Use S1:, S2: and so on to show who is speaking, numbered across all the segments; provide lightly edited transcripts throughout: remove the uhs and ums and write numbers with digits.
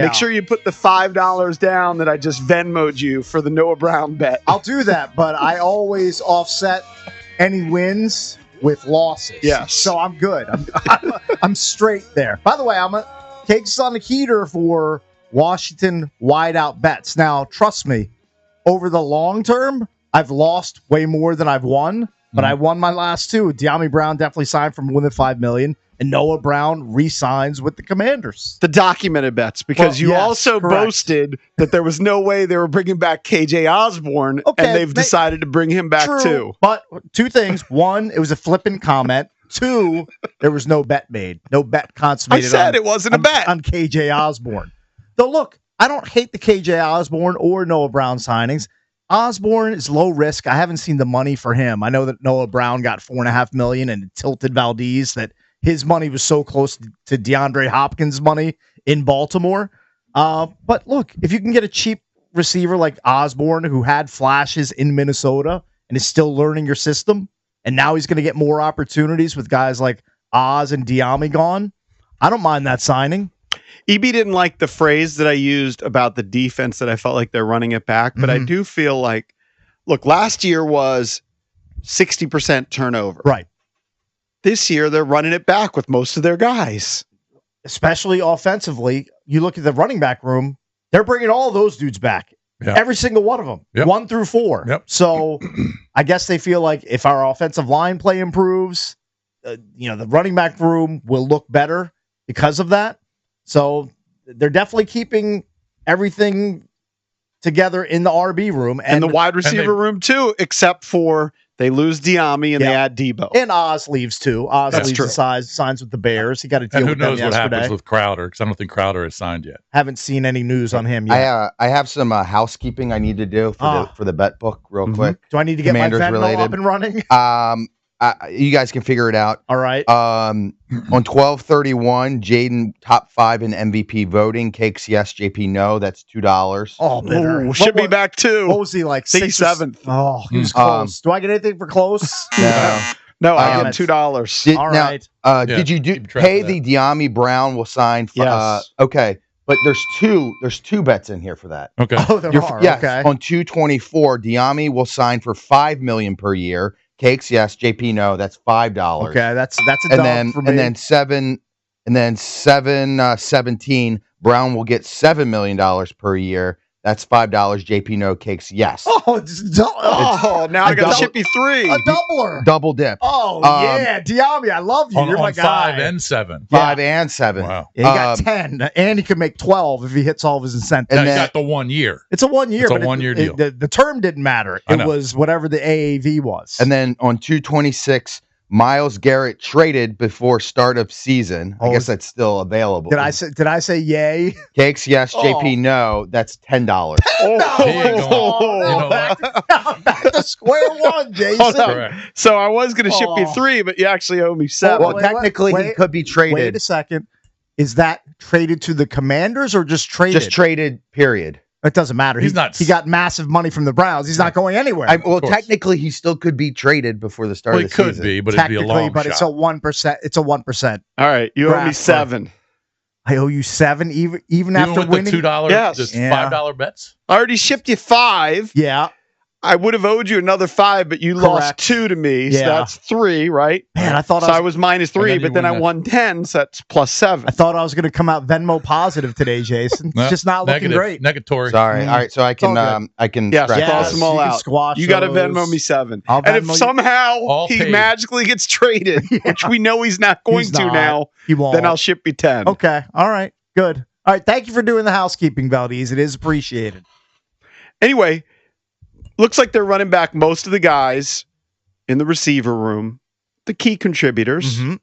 S1: Make sure you put the $5 down that I just Venmo'd you for the Noah Brown bet.
S2: I'll do that, but I always offset any wins with losses.
S1: Yes.
S2: So I'm good. I'm straight there. By the way, Cake's on the heater for Washington wideout bets. Now, trust me, over the long term, I've lost way more than I've won, but I won my last two. De'Ami Brown definitely signed for more than $5 million, and Noah Brown re-signs with the Commanders.
S1: The documented bets, because you also
S2: correct.
S1: boasted that there was no way they were bringing back KJ Osborne, and they've decided to bring him back too.
S2: But two things. One, it was a flippant comment. Two, there was no bet made. No bet consummated.
S1: I said it wasn't a bet.
S2: On KJ Osborne. Though, look, I don't hate the KJ Osborne or Noah Brown signings. Osborne is low risk. I haven't seen the money for him. I know that Noah Brown got $4.5 million and tilted Valdez, that his money was so close to DeAndre Hopkins' money in Baltimore. But look, if you can get a cheap receiver like Osborne, who had flashes in Minnesota and is still learning your system, and now he's going to get more opportunities with guys like Oz and De'Ami gone, I don't mind that signing.
S1: EB didn't like the phrase that I used about the defense, that I felt like they're running it back. But I do feel like, look, last year was 60% turnover.
S2: Right.
S1: This year, they're running it back with most of their guys.
S2: Especially offensively. You look at the running back room, they're bringing all those dudes back. Yep. Every single one of them. Yep. 1 through 4. Yep. So I guess they feel like if our offensive line play improves, the running back room will look better because of that. So they're definitely keeping everything together in the RB room.
S1: And the wide receiver room, too, except for they lose De'Ami and they add Debo.
S2: And Oz leaves, too. Oz leaves signs with the Bears. He got to deal with them yesterday.
S3: And who knows what happens with Crowder, because I don't think Crowder has signed yet.
S2: Haven't seen any news on him yet.
S4: I have some housekeeping I need to do for the bet book real quick.
S2: Do I need to get my Venmo up and running?
S4: You guys can figure it out.
S2: All right.
S4: On 12/31, Jaden top 5 in MVP voting. Cakes yes, JP no. That's $2.
S2: Oh, bitter.
S1: Should be back too.
S2: What was he like?
S1: 7th.
S2: Oh, he was close. Do I get anything for close?
S1: No, I get $2.
S2: All right.
S4: Did you pay the De'Ami Brown will sign?
S1: Yes.
S4: Okay. But there's two bets in here for that.
S3: Okay.
S2: Oh, there are.
S4: Yes.
S2: Okay.
S4: On 2/24, De'Ami will sign for $5 million per year. Cakes, yes. JP, no. That's $5.
S2: Okay, that's a dog for me.
S4: And then 17, Brown will get $7 million per year. That's $5. JP, no. Cakes, yes.
S2: Oh,
S1: now I got to ship you 3.
S2: A doubler.
S4: Double dip.
S2: Oh, yeah. De'Ami, I love you. You're my guy.
S3: 5 and 7.
S4: 5 and 7.
S3: Wow.
S2: Yeah, he got 10, and he could make 12 if he hits all of his incentives.
S3: And he got the 1 year.
S2: It's a 1 year.
S3: It's a 1 year deal.
S2: The term didn't matter. It was whatever the AAV was.
S4: And then on 2/26, Myles Garrett traded before start of season. I guess that's still available.
S2: Did I say yay?
S4: Cakes, yes. JP, no. That's $10.
S2: Back to square one, Jason.
S1: So I was going to ship you 3, but you actually owe me 7.
S4: Well, technically, he could be traded.
S2: Wait a second. Is that traded to the Commanders or just traded?
S4: Just traded, period.
S2: It doesn't matter. He got massive money from the Browns. He's not going anywhere.
S4: Technically, he still could be traded before the start of the season.
S3: He could be, but it'd be a long
S2: but
S3: shot.
S2: It's a 1%. It's a 1%.
S1: All right, you owe me 7.
S2: I owe you 7, even after
S3: with
S2: winning.
S3: The $2,
S1: yes.
S3: just $5 bets.
S1: I already shipped you 5.
S2: Yeah.
S1: I would have owed you another 5, but you lost 2 to me, so that's 3, right?
S2: Man, I thought
S1: I was minus 3, but then I won 10, so that's plus 7.
S2: I thought I was going to come out Venmo positive today, Jason. It's just not looking great.
S3: Negatory.
S4: Sorry. All right, so I can
S1: cross them all out. You got to Venmo me 7. And if somehow he magically gets traded, which we know he's not going to now, then I'll ship you 10.
S2: Okay. All right. Good. All right. Thank you for doing the housekeeping, Valdez. It is appreciated.
S1: Anyway, looks like they're running back most of the guys in the receiver room, the key contributors.
S2: Mm-hmm.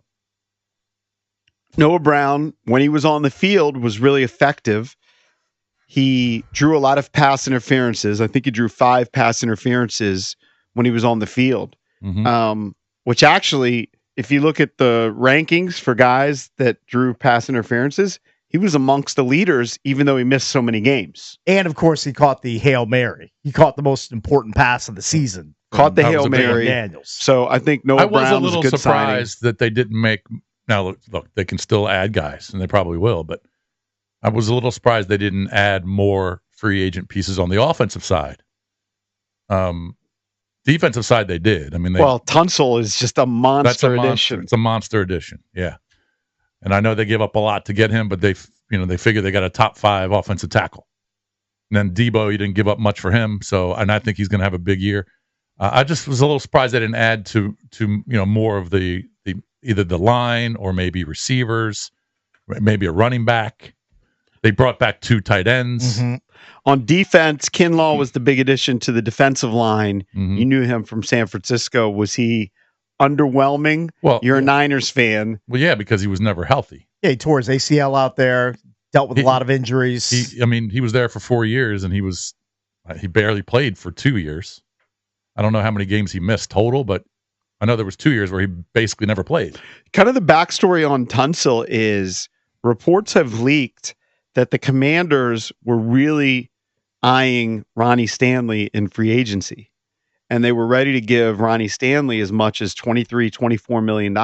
S1: Noah Brown, when he was on the field, was really effective. He drew a lot of pass interferences. I think he drew 5 pass interferences when he was on the field, which actually, if you look at the rankings for guys that drew pass interferences, he was amongst the leaders, even though he missed so many games.
S2: And, of course, he caught the Hail Mary. He caught the most important pass of the season.
S1: Caught the Hail Mary.
S2: Daniels.
S1: So I think Noah Brown was a good signing. I was a little surprised
S3: that they didn't make – now, look, they can still add guys, and they probably will, but I was a little surprised they didn't add more free agent pieces on the offensive side. Defensive side, they did. I mean,
S1: Tunsil is just a monster addition.
S3: It's a monster addition. Yeah. And I know they give up a lot to get him, but they figure they got a top 5 offensive tackle. And then Debo, you didn't give up much for him. And I think he's going to have a big year. I just was a little surprised they didn't add to more of the either the line or maybe receivers, maybe a running back. They brought back 2 tight ends.
S2: Mm-hmm.
S1: On defense, Kinlaw was the big addition to the defensive line.
S3: Mm-hmm.
S1: You knew him from San Francisco. Was he underwhelming?
S3: Well,
S1: you're a Niners fan.
S3: Well, yeah, because he was never healthy.
S2: Yeah, he tore his ACL out there, dealt with a lot of injuries.
S3: He was there for 4 years, and he barely played for 2 years. I don't know how many games he missed total, but I know there was 2 years where he basically never played.
S1: Kind of the backstory on Tunsil is reports have leaked that the Commanders were really eyeing Ronnie Stanley in free agency. And they were ready to give Ronnie Stanley as much as $24 million.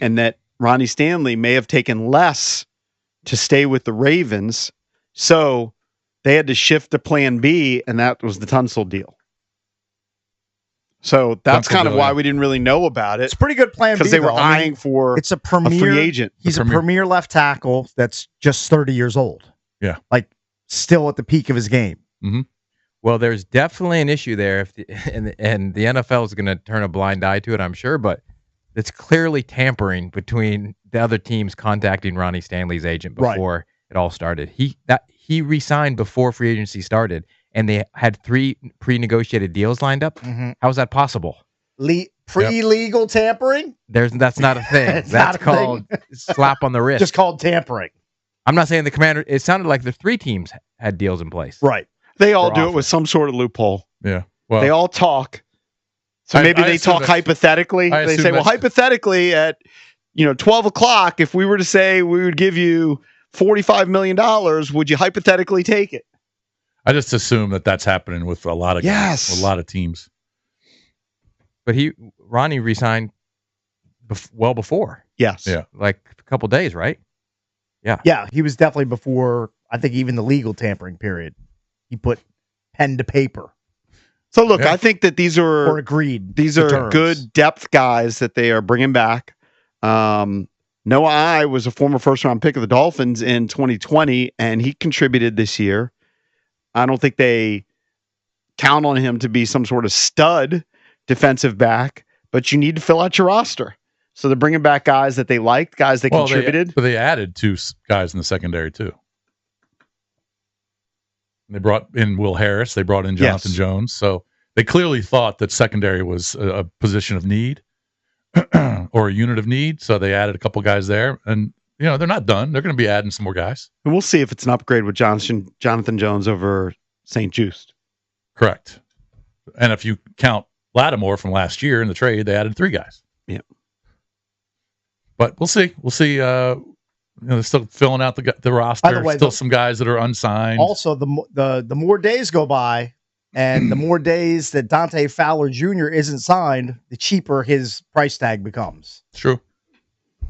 S1: And that Ronnie Stanley may have taken less to stay with the Ravens. So they had to shift to plan B, and that was the Tunsil deal. So that's kind of why we didn't really know about it.
S2: It's a pretty good plan B,
S1: because they were eyeing for
S2: it's a free agent. He's a premier left tackle that's just 30 years old.
S3: Yeah.
S2: Like still at the peak of his game.
S3: Mm-hmm.
S5: Well, there's definitely an issue there, and the NFL is going to turn a blind eye to it, I'm sure, but it's clearly tampering between the other teams contacting Ronnie Stanley's agent before it all started. He re-signed before free agency started, and they had 3 pre-negotiated deals lined up.
S2: Mm-hmm.
S5: How is that possible?
S2: Pre-legal tampering?
S5: That's not a thing. That's called slap on the wrist.
S2: Just called tampering.
S5: I'm not saying the Commander. It sounded like the 3 teams had deals in place.
S2: Right.
S1: They all do it with some sort of loophole.
S3: Yeah. Well,
S1: they all talk. So maybe they talk hypothetically. They say, well, hypothetically at 12 o'clock, if we were to say we would give you $45 million, would you hypothetically take it?
S3: I just assume that's happening with a lot of guys, with a lot of teams.
S5: But Ronnie resigned well before.
S1: Yes.
S3: Yeah.
S5: Like a couple days, right? Yeah.
S2: Yeah, he was definitely before, I think, even the legal tampering period. He put pen to paper.
S1: So look, I think that these are
S2: or agreed.
S1: These are good depth guys that they are bringing back. Noah I was a former first-round pick of the Dolphins in 2020, and he contributed this year. I don't think they count on him to be some sort of stud defensive back, but you need to fill out your roster. So they're bringing back guys that they liked, guys that contributed.
S3: But they added 2 guys in the secondary too. They brought in Will Harris. They brought in Jonathan Jones. So they clearly thought that secondary was a position of need or a unit of need. So they added a couple guys there. And, they're not done. They're going to be adding some more guys.
S1: And we'll see if it's an upgrade with Jonathan Jones over St. Just.
S3: Correct. And if you count Lattimore from last year in the trade, they added 3 guys.
S1: Yeah.
S3: But we'll see. We'll see. They're still filling out the roster.
S2: By the way,
S3: still some guys that are unsigned.
S2: Also, the more days go by, and the more days that Dante Fowler Jr. isn't signed, the cheaper his price tag becomes.
S3: True.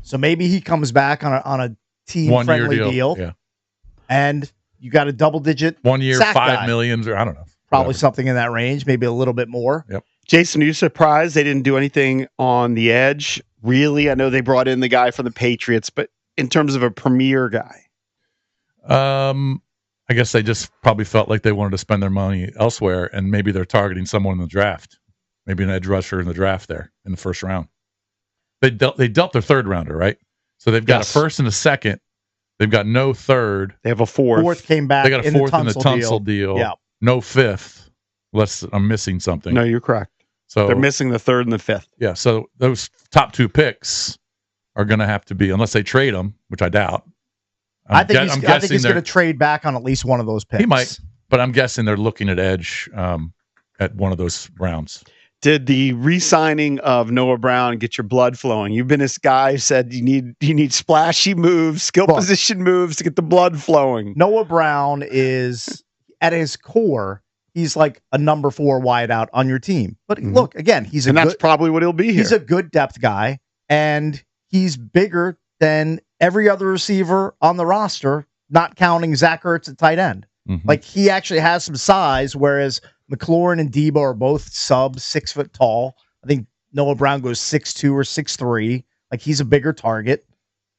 S2: So maybe he comes back on a team-friendly deal.
S3: Yeah.
S2: And you got a double-digit
S3: 1 year,
S2: sack
S3: $5
S2: guy.
S3: million, or I don't know.
S2: Probably
S3: whatever.
S2: something in that range, maybe a little bit more.
S3: Yep.
S1: Jason, are you surprised they didn't do anything on the edge? Really? I know they brought in the guy from the Patriots, but in terms of a premier guy.
S3: I guess they just probably felt like they wanted to spend their money elsewhere, and maybe they're targeting someone in the draft. Maybe an edge rusher in the draft there in the first round. They dealt their third rounder, right? So they've got a first and a second. They've got no third.
S1: They have a fourth.
S2: Fourth came back.
S3: They got a fourth in the
S2: Tunsil
S3: deal.
S2: Yeah.
S3: No fifth. Unless I'm missing something.
S1: No, you're correct.
S3: So
S1: they're missing the third and the fifth.
S3: Yeah. So those top 2 picks are going to have to be, unless they trade them, which I doubt.
S2: I think he's going to trade back on at least one of those picks.
S3: He might, but I'm guessing they're looking at edge at one of those rounds.
S1: Did the re-signing of Noah Brown get your blood flowing? You've been this guy who said you need splashy moves, skill position moves to get the blood flowing.
S2: Noah Brown is, at his core, he's like a number 4 wideout on your team. But look, again,
S1: that's probably what he'll be here.
S2: He's a good depth guy, and he's bigger than every other receiver on the roster not counting Zach Ertz at tight end.
S3: Mhm.
S2: Like, he actually has some size, whereas McLaurin and Debo are both sub 6 foot tall. I think Noah Brown goes 6'2" or 6'3". Like, he's a bigger target.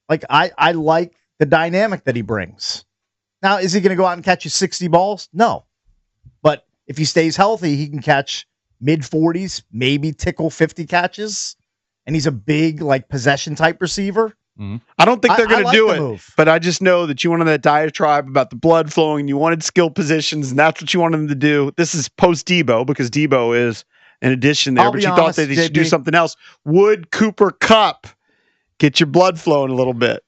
S2: Like, I like the dynamic that he brings. Now, is he going to go out and catch you 60 balls? No. But if he stays healthy, he can catch mid-40s, maybe tickle 50 catches. And he's a big, like, possession-type receiver.
S1: I don't think they're going to do
S2: the
S1: it,
S2: move.
S1: but I just know that you went on that diatribe about the blood flowing. You wanted skill positions, and that's what you wanted them to do. This is post-Debo, because Debo is an addition there,
S2: I'll
S1: but
S2: be
S1: you
S2: honest,
S1: thought that they should do
S2: JP.
S1: something else. Would Cooper Kupp get your blood flowing a little bit?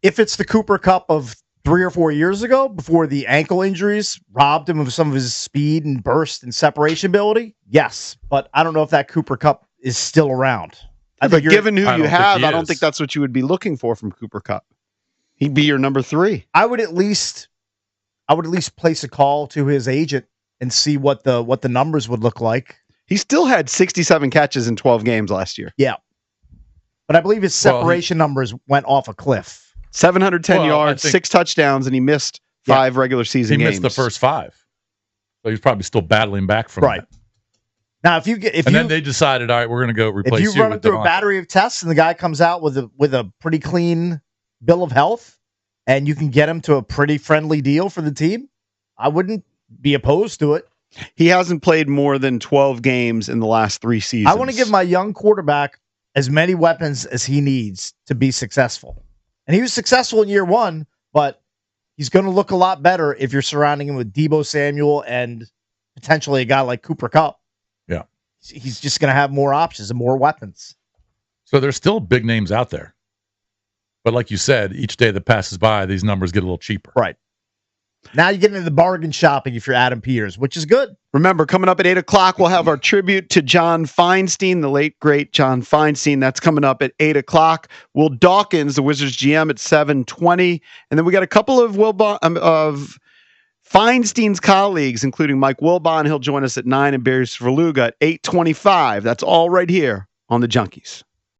S2: If it's the Cooper Kupp of 3 or 4 years ago, before the ankle injuries robbed him of some of his speed and burst and separation ability, yes. But I don't know if that Cooper Kupp is still around.
S1: But given who
S3: I
S1: you
S3: don't think
S1: have,
S3: he
S1: I don't
S3: is.
S1: think that's what you would be looking for from Cooper Kupp. He'd be your number 3.
S2: I would at least place a call to his agent and see what the numbers would look like.
S1: He still had 67 catches in 12 games last year.
S2: Yeah. But I believe his separation numbers went off a cliff.
S1: 710
S3: Well,
S1: yards,
S3: I think-
S1: 6 touchdowns, and he missed 5 regular season
S3: He
S1: games.
S3: missed the first 5. So he's probably still battling back from
S2: Right.
S3: that.
S2: Now,
S3: Then they decided, all right, we're going to go replace
S2: if you run
S3: with
S2: it through a
S3: Devontae.
S2: battery of tests and the guy comes out with a pretty clean bill of health and you can get him to a pretty friendly deal for the team, I wouldn't be opposed to it.
S1: He hasn't played more than 12 games in the last 3 seasons.
S2: I want to give my young quarterback as many weapons as he needs to be successful. And he was successful in year 1, but he's going to look a lot better if you're surrounding him with Debo Samuel and potentially a guy like Cooper Kupp.
S3: Yeah.
S2: He's just going to have more options and more weapons.
S3: So there's still big names out there. But like you said, each day that passes by, these numbers get a little cheaper.
S2: Right. Now you get into the bargain shopping if you're Adam Peters, which is good.
S1: Remember, coming up at 8 o'clock, we'll have our tribute to John Feinstein, the late, great John Feinstein. That's coming up at 8 o'clock. Will Dawkins, the Wizards GM, at 7:20. And then we got a couple of of Feinstein's colleagues, including Mike Wilbon. He'll join us at 9, and Barry Svrluga at 8:25. That's all right here on the Junkies.